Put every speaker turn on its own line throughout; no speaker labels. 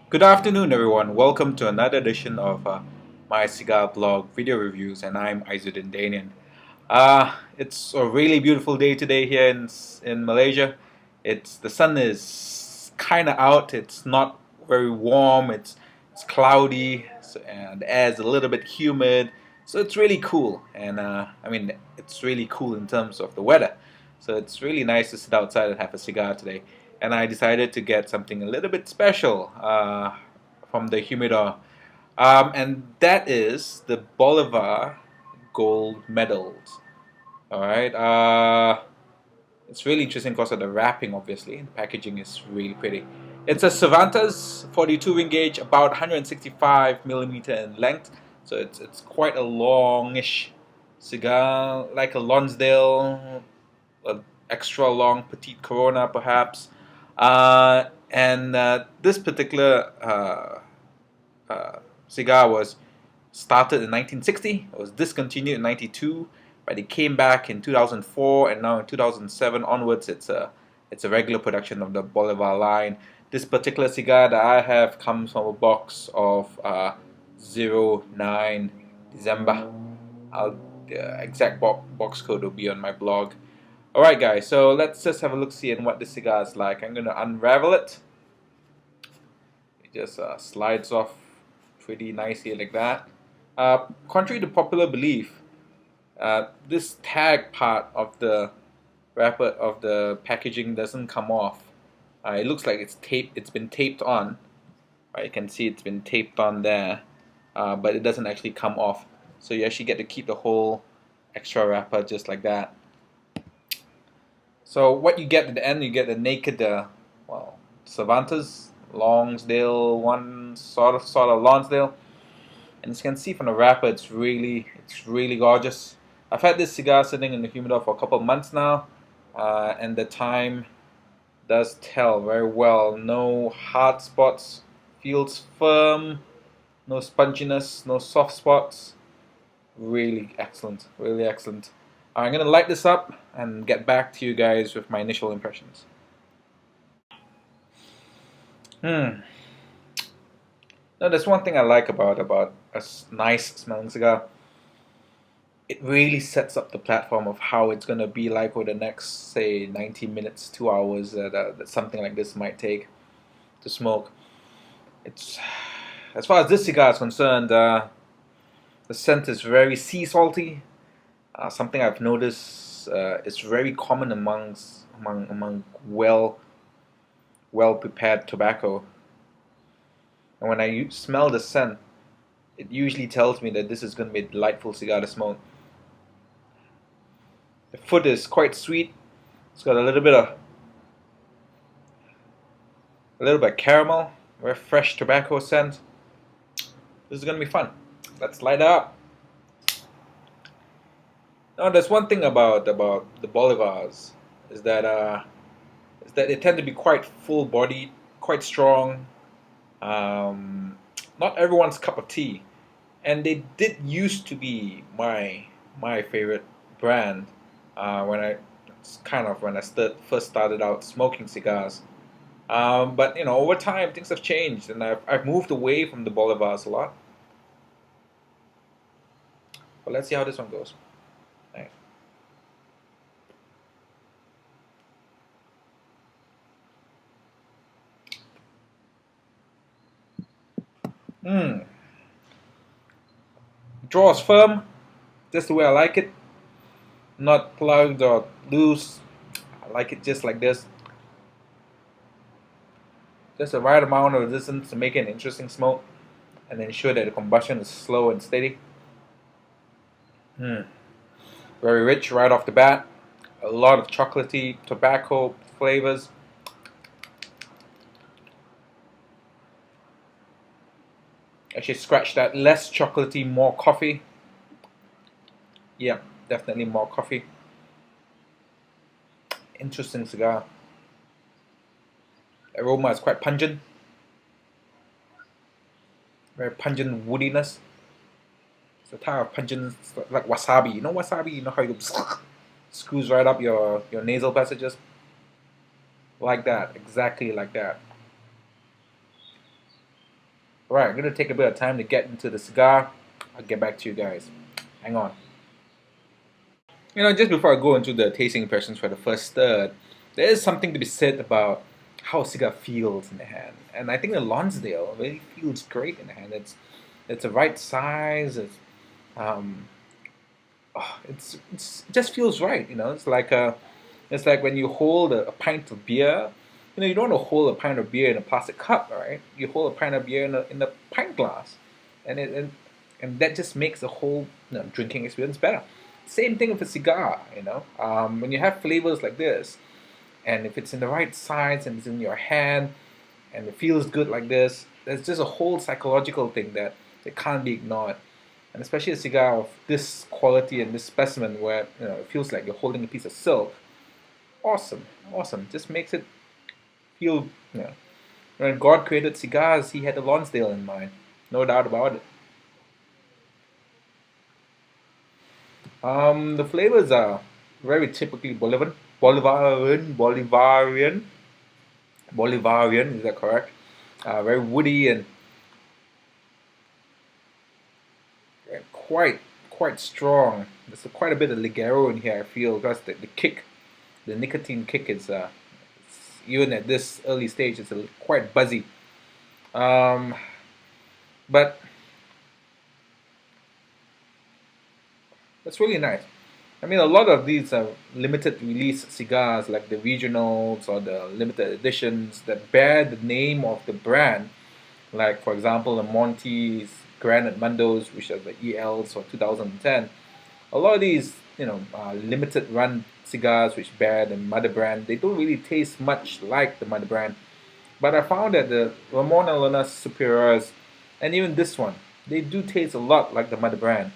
Good afternoon, everyone. Welcome to another edition of my cigar blog video reviews, and I'm Izzuddin Danian. It's a really beautiful day today here in Malaysia. The sun is kind of out. It's not very warm. It's cloudy, and the air is a little bit humid. So it's really cool, and it's really cool in terms of the weather. So it's really nice to sit outside and have a cigar today. And I decided to get something a little bit special from the humidor, and that is the Bolivar gold medals. All right. It's really interesting because of the wrapping, obviously. The packaging is really pretty. It's a Cervantes 42 ring gauge, about 165 millimeter in length. So it's quite a longish cigar, like a Lonsdale, an extra long petite Corona, perhaps. And this particular cigar was started in 1960. It was discontinued in 92, but it came back in 2004, and now in 2007 onwards, it's a regular production of the Bolivar line. This particular cigar that I have comes from a box of 09 December. The exact box code will be on my blog. Alright guys, so let's just have a look see at what this cigar is like. I'm going to unravel it. It just slides off pretty nicely like that. Contrary to popular belief, this tag part of the wrapper of the packaging doesn't come off. It looks like it's taped. It's been taped on. Right, you can see it's been taped on there, but it doesn't actually come off. So you actually get to keep the whole extra wrapper just like that. So what you get at the end, you get the naked, Cervantes, Longsdale, one sort of Lonsdale. And as you can see from the wrapper, it's really gorgeous. I've had this cigar sitting in the humidor for a couple of months now, and the time does tell very well. No hard spots, feels firm, no sponginess, no soft spots. Really excellent, really excellent. I'm gonna light this up and get back to you guys with my initial impressions. Hmm. Now, there's one thing I like about a nice smelling cigar. It really sets up the platform of how it's going to be like over the next, say, 90 minutes, 2 hours that something like this might take to smoke. It's As far as this cigar is concerned, the scent is very sea salty. Something I've noticed is very common among well prepared tobacco. And when I smell the scent, it usually tells me that this is going to be a delightful cigar to smoke. The foot is quite sweet. It's got a little bit of caramel, very fresh tobacco scent. This is gonna be fun. Let's light it up. Now, there's one thing about the Bolivars is that they tend to be quite full-bodied, quite strong. Not everyone's cup of tea, and they did used to be my favorite brand when I first started out smoking cigars. But over time things have changed, and I've moved away from the Bolivars a lot. But let's see how this one goes. Right. Mm. Draws firm, just the way I like it. Not plugged or loose. I like it just like this. Just the right amount of resistance to make it an interesting smoke, and ensure that the combustion is slow and steady. Mm. Very rich right off the bat. A lot of chocolatey tobacco flavors. Actually, scratch that. Less chocolatey, more coffee. Yeah, definitely more coffee. Interesting cigar. Aroma is quite pungent. Very pungent woodiness. It's a type of pungent, like wasabi. You know wasabi? You know how you screws right up your nasal passages? Like that. Exactly like that. Alright, I'm gonna take a bit of time to get into the cigar. I'll get back to you guys. Hang on. Just before I go into the tasting impressions for the first third, there is something to be said about how a cigar feels in the hand. And I think the Lonsdale really feels great in the hand. It's the right size. Um, it just feels right. It's like when you hold a pint of beer. You don't want to hold a pint of beer in a plastic cup, right? You hold a pint of beer in a pint glass, and and that just makes the whole drinking experience better. Same thing with a cigar. When you have flavors like this, and if it's in the right size and it's in your hand, and it feels good like this, there's just a whole psychological thing that can't be ignored. And especially a cigar of this quality and this specimen, where it feels like you're holding a piece of silk. Awesome, awesome. Just makes it feel. When God created cigars, He had the Lonsdale in mind, no doubt about it. The flavors are very typically Bolivarian. Is that correct? Very woody and quite strong. There's quite a bit of ligero in here. I feel because the nicotine kick is even at this early stage, it's quite buzzy. Um, but that's really nice. I mean, a lot of these are limited release cigars, like the regionals or the limited editions that bear the name of the brand. Like, for example, the Monty's Granite Mundos, which are the ELs for 2010. A lot of these, limited run cigars which bear the mother brand, they don't really taste much like the mother brand. But I found that the Ramon Alonas Superiors and even this one, they do taste a lot like the mother brand.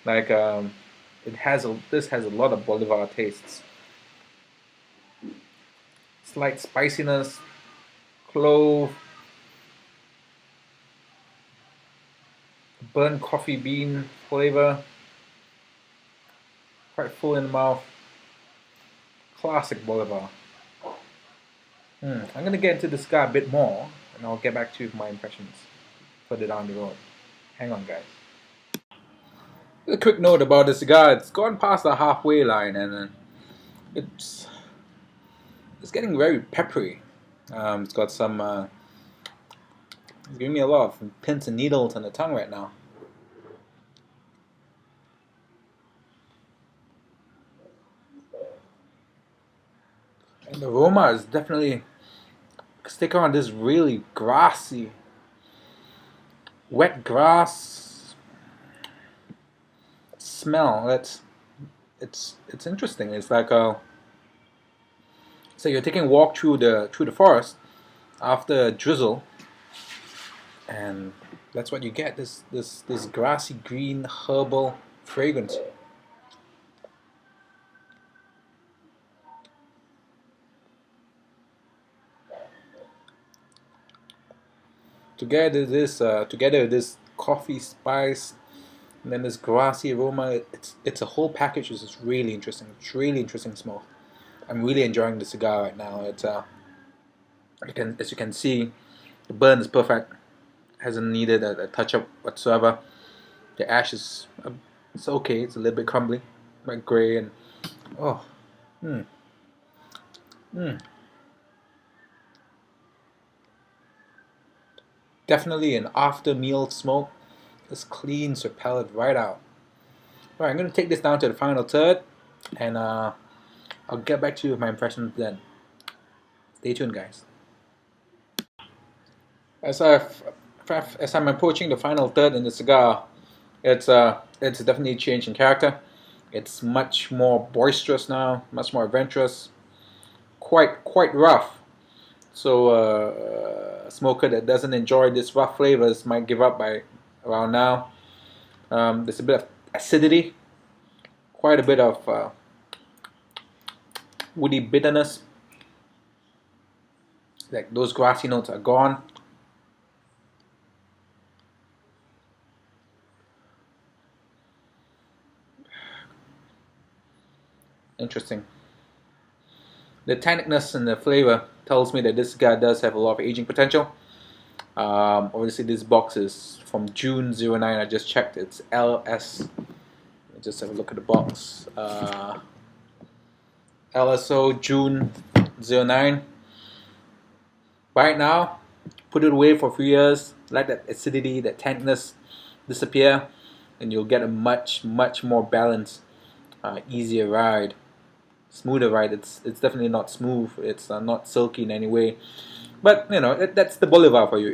Like this has a lot of Bolivar tastes. Slight spiciness, clove, burnt coffee bean flavor, quite full in the mouth. Classic Bolivar. I'm gonna get into this guy a bit more, and I'll get back to you with my impressions further down the road. Hang on, guys. A quick note about the cigar: it's gone past the halfway line, and it's it's getting very peppery. It's got some. It's giving me a lot of pins and needles on the tongue right now. And the aroma is definitely stick on this really grassy, wet grass smell. It's interesting. It's like so you're taking a walk through the forest after a drizzle, and that's what you get. This grassy green herbal fragrance. Together with this coffee spice and then this grassy aroma, it's a whole package which is really interesting. It's really interesting smell. I'm really enjoying the cigar right now. As you can see, the burn is perfect. Hasn't needed a touch up whatsoever. The ash is it's okay. It's a little bit crumbly, like gray and oh, mm, mm. Definitely an after meal smoke. This cleans your palate right out. Alright, I'm gonna take this down to the final third, and I'll get back to you with my impressions then. Stay tuned, guys. As I'm approaching the final third in the cigar, it's definitely a change in character. It's much more boisterous now, much more adventurous, quite rough. So a smoker that doesn't enjoy these rough flavors might give up by around now. There's a bit of acidity, quite a bit of woody bitterness. Like those grassy notes are gone. Interesting. The tannicness and the flavor tells me that this cigar does have a lot of aging potential. Obviously, this box is from June '09. I just checked. It's LS. Let me just have a look at the box. LSO June '09. Right now, put it away for 3 years. Let that acidity, that tankness disappear, and you'll get a much more balanced, easier ride, smoother ride. It's definitely not smooth. It's not silky in any way. But you know that's the Bolivar for you.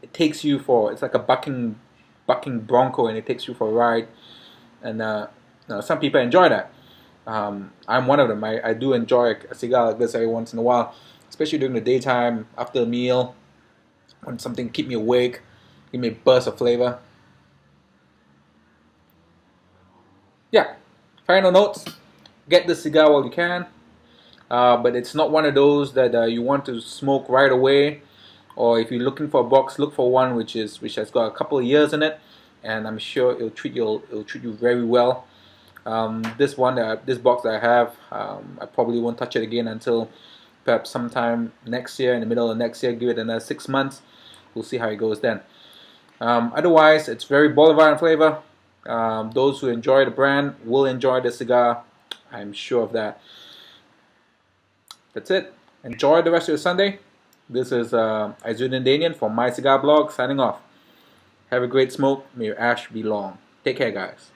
It takes you for, it's like a bucking bronco, and it takes you for a ride. And you know, some people enjoy that. I'm one of them. I do enjoy a cigar like this every once in a while, especially during the daytime after a meal, when something keep me awake, give me a burst of flavor. Yeah. Final notes: get the cigar while you can. But it's not one of those that you want to smoke right away. Or if you're looking for a box, look for one which has got a couple of years in it, and I'm sure it'll treat you very well. This box that I have, I probably won't touch it again until perhaps sometime next year, in the middle of next year. Give it another 6 months. We'll see how it goes then. Otherwise, it's very Bolivar in flavor. Those who enjoy the brand will enjoy the cigar. I'm sure of that. That's it. Enjoy the rest of your Sunday. This is Izzuddin Danian from My Cigar Blog signing off. Have a great smoke. May your ash be long. Take care, guys.